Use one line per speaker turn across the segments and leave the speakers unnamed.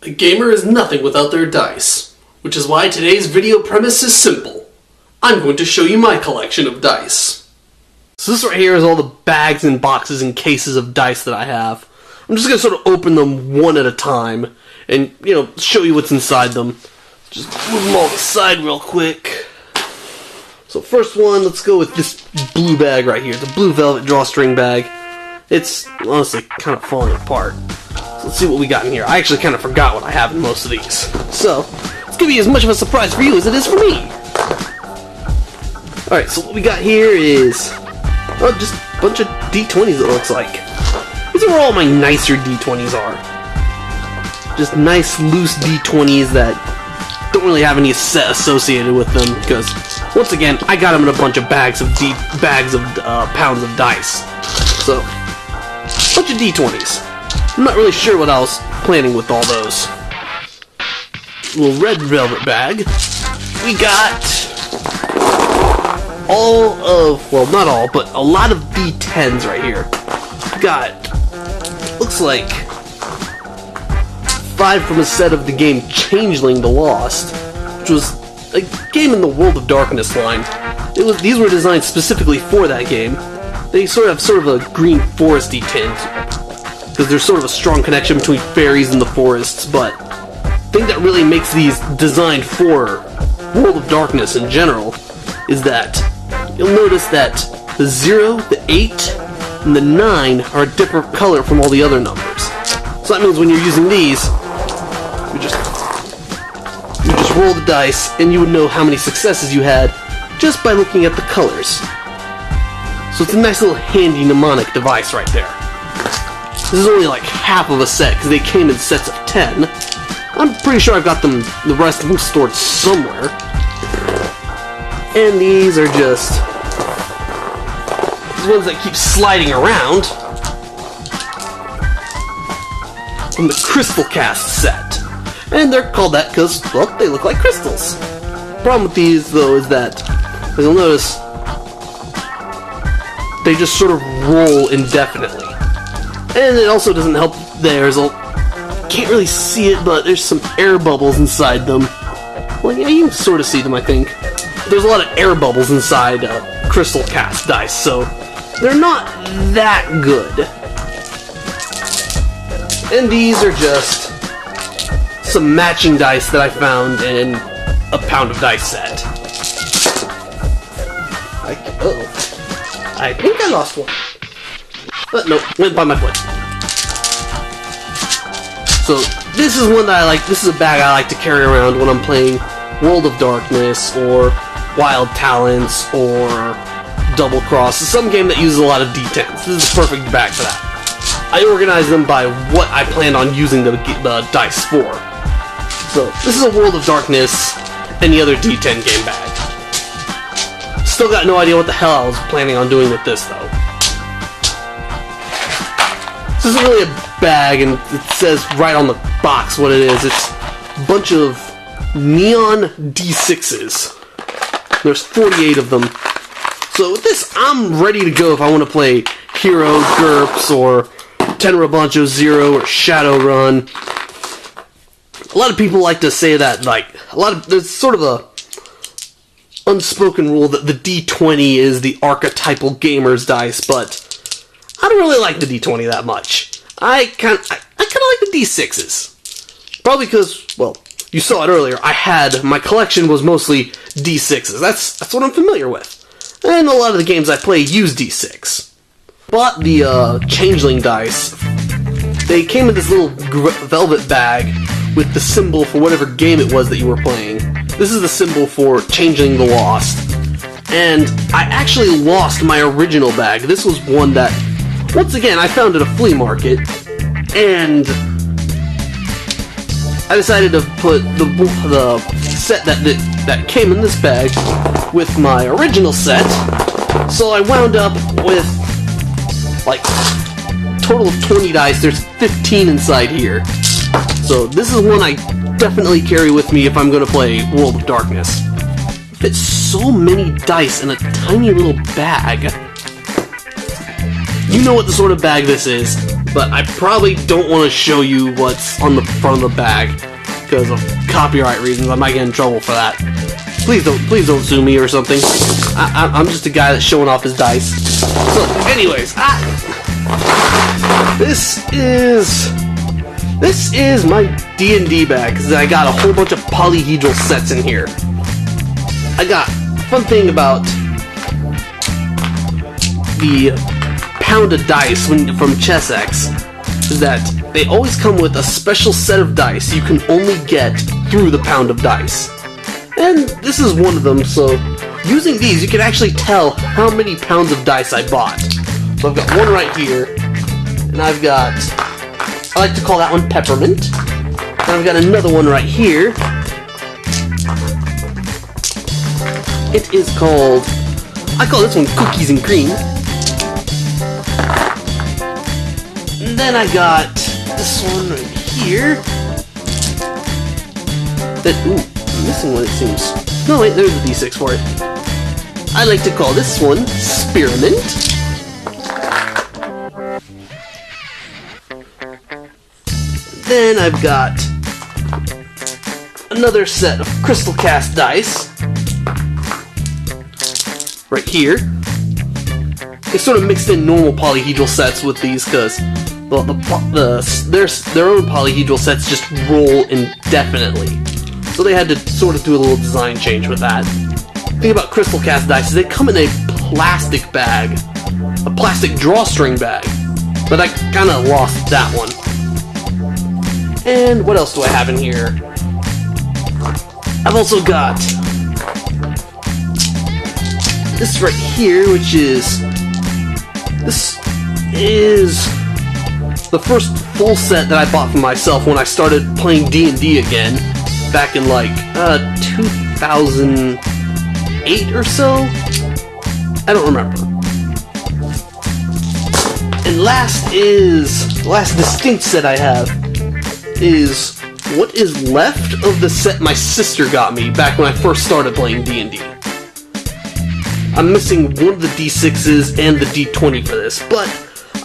A gamer is nothing without their dice, which is why today's video premise is simple. I'm going to show you my collection of dice. So this right here is all the bags and boxes and cases of dice that I have. I'm just going to sort of open them one at a time and, show you what's inside them. Just move them all aside real quick. So first one, let's go with this blue bag right here. The blue velvet drawstring bag. It's honestly kind of falling apart. So let's see what we got in here. I actually kind of forgot what I have in most of these. So, it's going to be as much of a surprise for you as it is for me. Alright, so what we got here is just a bunch of D20s it looks like. These are where all my nicer D20s are. Just nice, loose D20s that don't really have any set associated with them because, once again, I got them in a bunch of pounds of dice. So, a bunch of D20s. I'm not really sure what I was planning with all those. Little red velvet bag. We got all of, well, not all, but a lot of D10s right here. We got, looks like 5 from a set of the game Changeling the Lost, which was a game in the World of Darkness line. These were designed specifically for that game. They sort of have a green foresty tint, because there's sort of a strong connection between fairies and the forests, but the thing that really makes these designed for World of Darkness in general is that you'll notice that the 0, the 8, and the 9 are a different color from all the other numbers. So that means when you're using these, you just roll the dice, and you would know how many successes you had just by looking at the colors. So it's a nice little handy mnemonic device right there. This is only like half of a set, because they came in sets of 10. I'm pretty sure I've got the rest of them stored somewhere. And these are just the ones that keep sliding around from the Crystal Cast set. And they're called that because, look, they look like crystals. The problem with these, though, is that, as you'll notice, they just sort of roll indefinitely. And it also doesn't help theirs. Can't really see it, but there's some air bubbles inside them. Well, yeah, you can sort of see them, I think. There's a lot of air bubbles inside Crystal Cast dice, so they're not that good. And these are just some matching dice that I found in a pound of dice set. I think I lost one. But nope, went by my foot. So this is one that I like. This is a bag I like to carry around when I'm playing World of Darkness or Wild Talents or Double Cross. It's some game that uses a lot of D10s. This is a perfect bag for that. I organize them by what I plan on using the dice for. So this is a World of Darkness, any other D10 game bag. Still got no idea what the hell I was planning on doing with this though. This isn't really a bag, and it says right on the box what it is. It's a bunch of neon D6s. There's 48 of them. So with this, I'm ready to go if I want to play Hero, GURPS, or Tenra Bancho Zero, or Shadowrun. A lot of people like to say that, there's sort of a unspoken rule that the D20 is the archetypal gamer's dice, but I don't really like the D20 that much. I kind of like the D6s. Probably because, well, you saw it earlier, my collection was mostly D6s. That's what I'm familiar with. And a lot of the games I play use D6. Bought the Changeling dice. They came in this little velvet bag with the symbol for whatever game it was that you were playing. This is the symbol for Changeling the Lost. And I actually lost my original bag. This was one that, once again, I found at a flea market, and I decided to put the set that came in this bag with my original set, so I wound up with, total of 20 dice. There's 15 inside here. So this is one I definitely carry with me if I'm going to play World of Darkness. Fits so many dice in a tiny little bag. You know what the sort of bag this is. but I probably don't want to show you what's on the front of the bag because of copyright reasons. I might get in trouble for that. Please don't sue me or something. I'm just a guy that's showing off his dice. So, anyways, this is my D&D bag because I got a whole bunch of polyhedral sets in here. I got fun thing about the pound of dice from Chessex is that they always come with a special set of dice you can only get through the pound of dice. And this is one of them, so using these you can actually tell how many pounds of dice I bought. So I've got one right here, and I like to call that one Peppermint. And I've got another one right here. It is called, I call this one Cookies and Cream. And then I got this one right here. I'm missing one, it seems. No, wait, there's a D6 for it. I like to call this one Spearmint. Then I've got another set of Crystal Cast dice right here. They sort of mixed in normal polyhedral sets with these because their own polyhedral sets just roll indefinitely. So they had to sort of do a little design change with that. The thing about Crystal Cast dice is they come in a plastic bag, a plastic drawstring bag, but I kind of lost that one. And what else do I have in here? I've also got this right here, which is the first full set that I bought for myself when I started playing D&D again back in like 2008 or so. I don't remember. And last distinct set I have is what is left of the set my sister got me back when I first started playing D&D. I'm missing one of the D6s and the D20 for this, but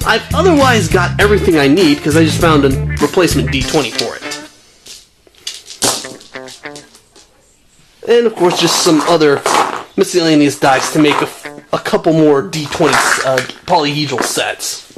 I've otherwise got everything I need because I just found a replacement D20 for it. And of course just some other miscellaneous dice to make a couple more D20 polyhedral sets.